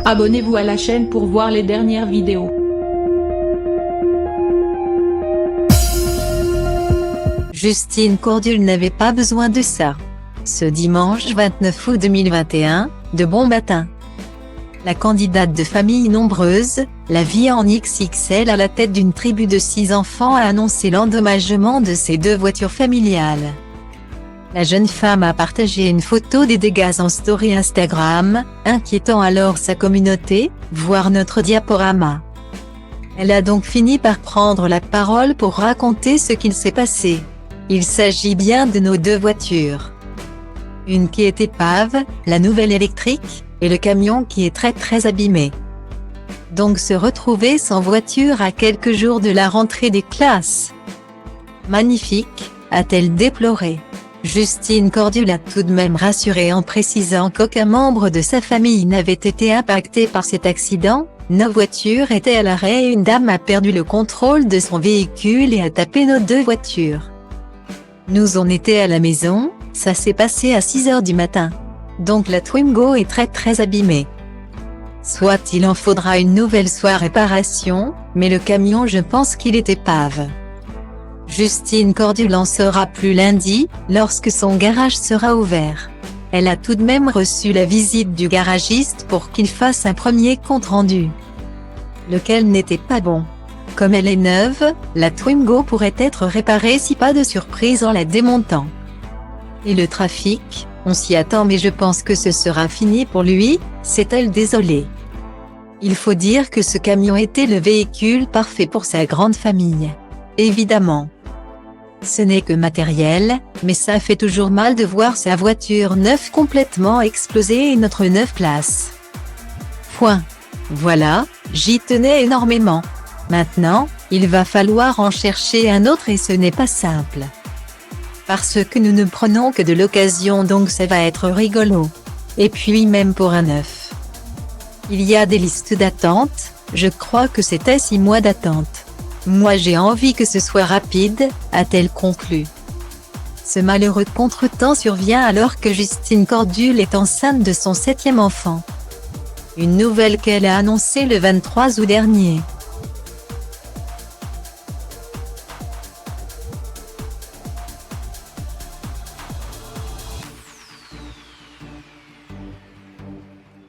Abonnez-vous à la chaîne pour voir les dernières vidéos. Justine Cordule n'avait pas besoin de ça. Ce dimanche 29 août 2021, de bon matin. La candidate de famille nombreuse, la vie en XXL à la tête d'une tribu de 6 enfants a annoncé l'endommagement de ses 2 voitures familiales. La jeune femme a partagé une photo des dégâts en story Instagram, inquiétant alors sa communauté, voir notre diaporama. Elle a donc fini par prendre la parole pour raconter ce qu'il s'est passé. Il s'agit bien de nos 2 voitures. Une qui est épave, la nouvelle électrique, et le camion qui est très abîmé. Donc se retrouver sans voiture à quelques jours de la rentrée des classes. Magnifique, a-t-elle déploré. Justine Cordule a tout de même rassuré en précisant qu'aucun membre de sa famille n'avait été impacté par cet accident. Nos voitures étaient à l'arrêt et une dame a perdu le contrôle de son véhicule et a tapé nos 2 voitures. Nous on était à la maison, ça s'est passé à 6 h du matin. Donc la Twingo est très abîmée. Soit il en faudra une nouvelle soit réparation, mais le camion je pense qu'il est épave. Justine Cordule en saura plus lundi, lorsque son garage sera ouvert. Elle a tout de même reçu la visite du garagiste pour qu'il fasse un premier compte-rendu. Lequel n'était pas bon. Comme elle est neuve, la Twingo pourrait être réparée si pas de surprise en la démontant. Et le trafic, on s'y attend mais je pense que ce sera fini pour lui, s'est-elle désolée. Il faut dire que ce camion était le véhicule parfait pour sa grande famille. Évidemment. Ce n'est que matériel, mais ça fait toujours mal de voir sa voiture neuve complètement exploser et notre 9 places. Point. Voilà, j'y tenais énormément. Maintenant, il va falloir en chercher un autre et ce n'est pas simple. Parce que nous ne prenons que de l'occasion donc ça va être rigolo. Et puis même pour un neuf. Il y a des listes d'attente, je crois que c'était 6 mois d'attente. Moi j'ai envie que ce soit rapide, a-t-elle conclu. Ce malheureux contretemps survient alors que Justine Cordule est enceinte de son 7e enfant. Une nouvelle qu'elle a annoncée le 23 août dernier.